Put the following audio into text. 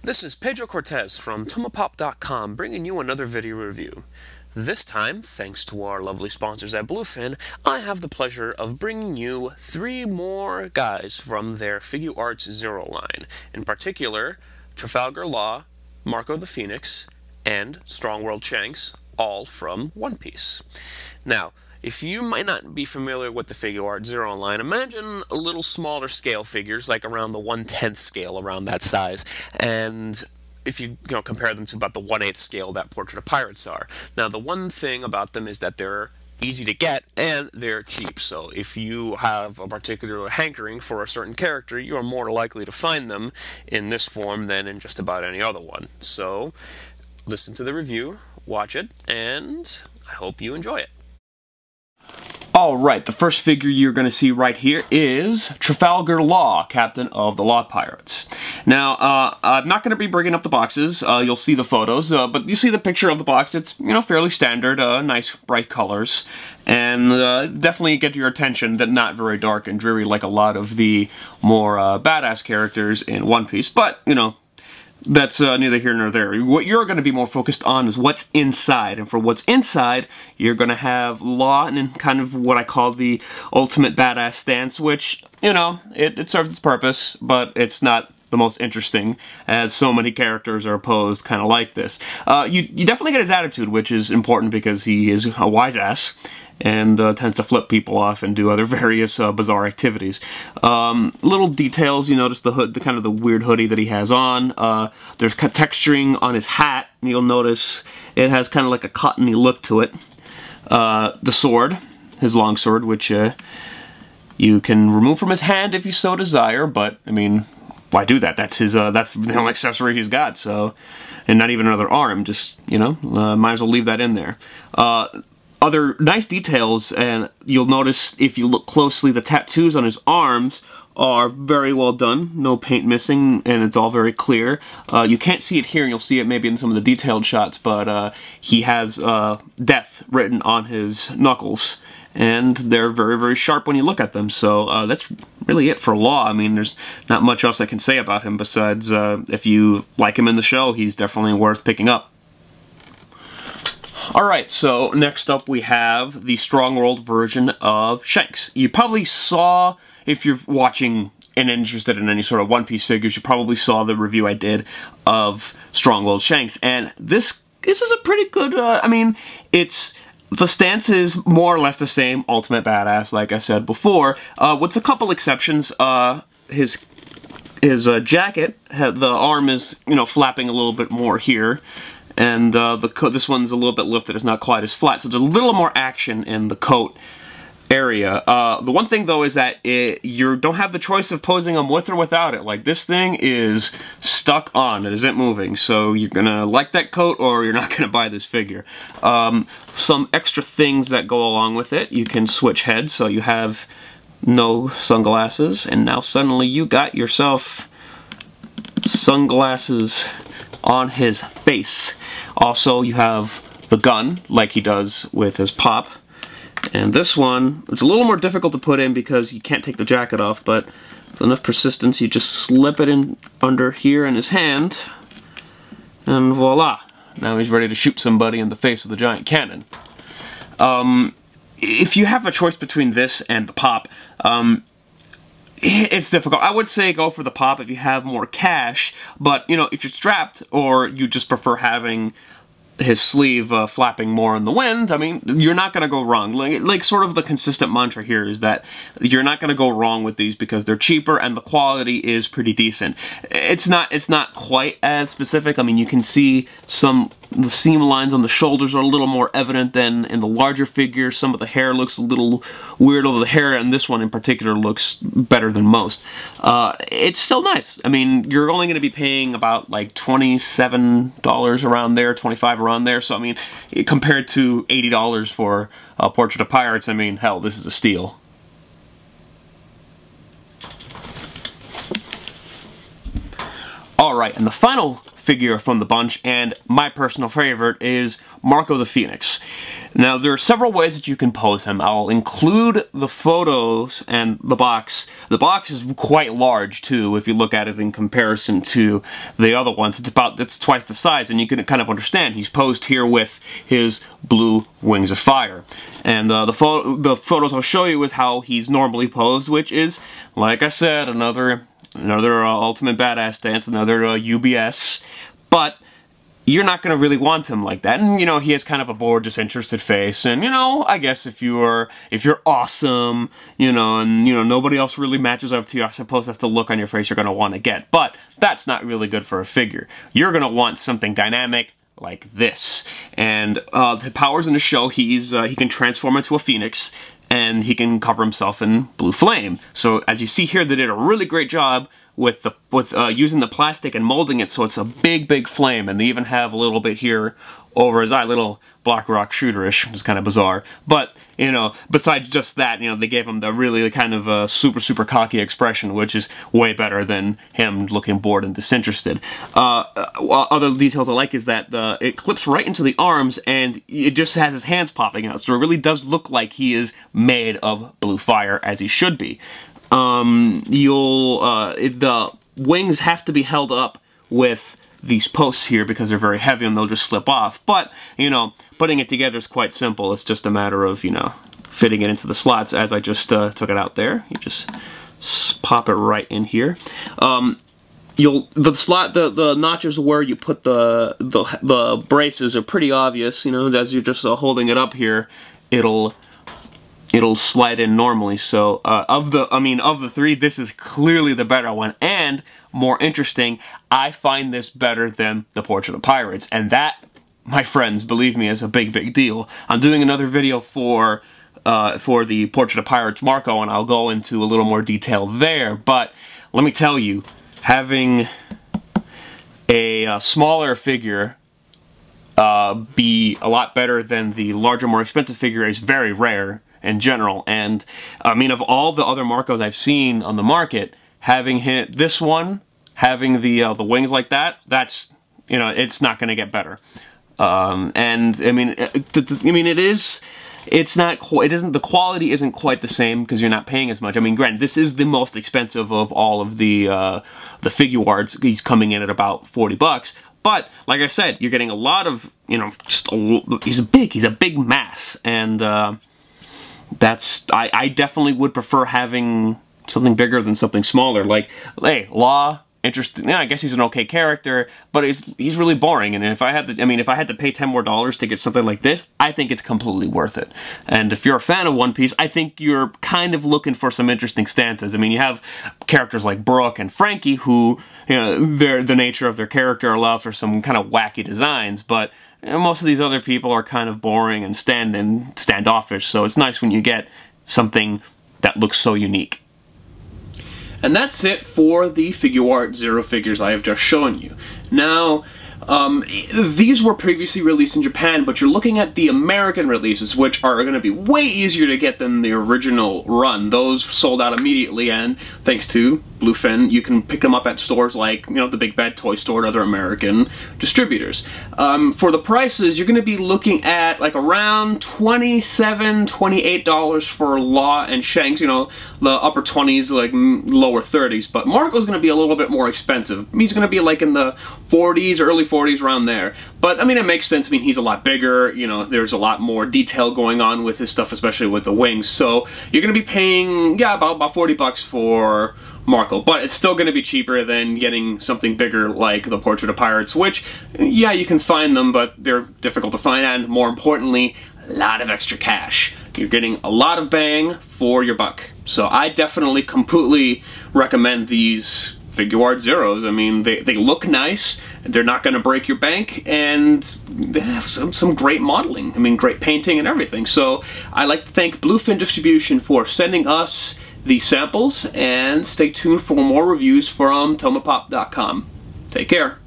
This is Pedro Cortez from Tomopop.com bringing you another video review. This time, thanks to our lovely sponsors at Bluefin, I have the pleasure of bringing you 3 more guys from their FiguartsZERO line. In particular, Trafalgar Law, Marco the Phoenix, and Strong World Shanks, all from One Piece. Now, if you might not be familiar with the FiguartsZERO line, imagine a little smaller scale figures, like around the 1/10 scale, around that size, and if you compare them to about the 1/8 scale that Portrait of Pirates are. Now, the one thing about them is that they're easy to get and they're cheap, so if you have a particular hankering for a certain character, you are more likely to find them in this form than in just about any other one. So, listen to the review, watch it, and I hope you enjoy it. Alright, the first figure you're going to see right here is Trafalgar Law, Captain of the Law Pirates. Now, I'm not going to be bringing up the boxes, you'll see the photos, but you see the picture of the box. It's, fairly standard, nice bright colors, and definitely get your attention, but not very dark and dreary like a lot of the more badass characters in One Piece, but, that's neither here nor there. What you're going to be more focused on is what's inside. And for what's inside, you're going to have Law and kind of what I call the ultimate badass stance, which, it serves its purpose, but it's not the most interesting, as so many characters are posed kind of like this. You definitely get his attitude, which is important because he is a wise ass and tends to flip people off and do other various bizarre activities. Little details, you notice the hood, the kind of the weird hoodie that he has on. There's texturing on his hat, and you'll notice it has kind of like a cottony look to it. The sword, his long sword, which you can remove from his hand if you so desire, but I mean, why do that? That's his. That's the only accessory he's got. So, and not even another arm. Just might as well leave that in there. Other nice details, and you'll notice if you look closely, the tattoos on his arms are very well done. No paint missing, and it's all very clear. You can't see it here, and you'll see it maybe in some of the detailed shots, but he has death written on his knuckles, and they're very, very sharp when you look at them. So that's really it for Law. I mean, there's not much else I can say about him besides if you like him in the show, he's definitely worth picking up. Alright, so next up we have the Strong World version of Shanks. You probably saw, if you're watching and interested in any sort of One Piece figures, you probably saw the review I did of Strong World Shanks, and this is a pretty good, I mean, the stance is more or less the same, ultimate badass, like I said before, with a couple exceptions. His jacket, the arm is, flapping a little bit more here, and this one's a little bit lifted, it's not quite as flat, so there's a little more action in the coat area. The one thing though is that you don't have the choice of posing them with or without it. Like, this thing is stuck on, it isn't moving, so you're gonna like that coat or you're not gonna buy this figure. Some extra things that go along with it: you can switch heads, so you have no sunglasses, and now suddenly you got yourself sunglasses on his face. Also, you have the gun, like he does with his pop. And this one, it's a little more difficult to put in because you can't take the jacket off, but with enough persistence, you just slip it in under here in his hand, and voila! Now he's ready to shoot somebody in the face with a giant cannon. If you have a choice between this and the pop, it's difficult. I would say go for the pop if you have more cash, but, if you're strapped or you just prefer having his sleeve flapping more in the wind, I mean, you're not going to go wrong. Like, sort of the consistent mantra here is that you're not going to go wrong with these because they're cheaper and the quality is pretty decent. It's not quite as specific. I mean, you can see the seam lines on the shoulders are a little more evident than in the larger figure. Some of the hair looks a little weird, although the hair in this one in particular looks better than most. It's still nice. I mean, you're only going to be paying about like $27 around there, $25 around there, so I mean, compared to $80 for Portrait of Pirates, I mean, hell, this is a steal. Alright, and the final figure from the bunch, and my personal favorite, is Marco the Phoenix. Now, there are several ways that you can pose him. I'll include the photos and the box. The box is quite large, too, if you look at it in comparison to the other ones. It's twice the size, and you can kind of understand. He's posed here with his blue wings of fire. And the photos I'll show you is how he's normally posed, which is, like I said, another ultimate badass stance, another UBS, but you're not going to really want him like that. And, you know, he has kind of a bored, disinterested face, and, you know, I guess if you're awesome, you know, and, you know, nobody else really matches up to you, I suppose that's the look on your face you're going to want to get. But that's not really good for a figure. You're going to want something dynamic like this. And the powers in the show, he can transform into a phoenix, and he can cover himself in blue flame. So as you see here, they did a really great job with using the plastic and molding it so it's a big flame, and they even have a little bit here over his eye, little Black Rock shooterish, which is kind of bizarre. But, you know, besides just that, you know, they gave him the really kind of super cocky expression, which is way better than him looking bored and disinterested. Other details I like is that it clips right into the arms, and it just has his hands popping out, so it really does look like he is made of blue fire, as he should be. The wings have to be held up with these posts here because they're very heavy and they'll just slip off. But, you know, putting it together is quite simple. It's just a matter of, you know, fitting it into the slots as I just took it out there. You just pop it right in here. The notches where you put the braces are pretty obvious, you know, as you're just holding it up here, it'll slide in normally. So of the three, this is clearly the better one, and more interesting, I find this better than the Portrait of Pirates, and that, my friends, believe me, is a big deal. I'm doing another video for the Portrait of Pirates Marco, and I'll go into a little more detail there, but let me tell you, having a smaller figure be a lot better than the larger, more expensive figure is very rare in general. And I mean, of all the other Marcos I've seen on the market, having this one, having the wings like that, that's, you know, it's not going to get better. And I mean, the quality isn't quite the same because you're not paying as much. I mean, granted, this is the most expensive of all of the Figuarts. He's coming in at about $40. But, like I said, you're getting a lot of, you know, he's a big mass, and I definitely would prefer having something bigger than something smaller. Like, hey, Law, interesting. Yeah, I guess he's an okay character, but he's really boring. And if I had to pay $10 more to get something like this, I think it's completely worth it. And if you're a fan of One Piece, I think you're kind of looking for some interesting stances. I mean, you have characters like Brooke and Frankie who, you know, the nature of their character allow for some kind of wacky designs, but you know, most of these other people are kind of boring and standoffish, so it's nice when you get something that looks so unique. And that's it for the FiguartZERO figures I have just shown you. Now, these were previously released in Japan, but you're looking at the American releases, which are going to be way easier to get than the original run. Those sold out immediately, and thanks to Bluefin, you can pick them up at stores like, you know, the Big Bad Toy Store and other American distributors. For the prices, you're going to be looking at like around $27, $28 for Law and Shanks, you know, the upper 20s, like lower 30s, but Marco's going to be a little bit more expensive. He's going to be like in the 40s, early 40s, around there. But, I mean, it makes sense. I mean, he's a lot bigger, you know, there's a lot more detail going on with his stuff, especially with the wings. So, you're going to be paying, yeah, about $40 for Marco, but it's still going to be cheaper than getting something bigger like the Portrait of Pirates, which, yeah, you can find them, but they're difficult to find, and more importantly, a lot of extra cash. You're getting a lot of bang for your buck. So I definitely completely recommend these FiguartZEROs. I mean, they look nice, they're not going to break your bank, and they have some great modeling. I mean, great painting and everything. So I'd like to thank Bluefin Distribution for sending us these samples, and stay tuned for more reviews from Tomopop.com. Take care.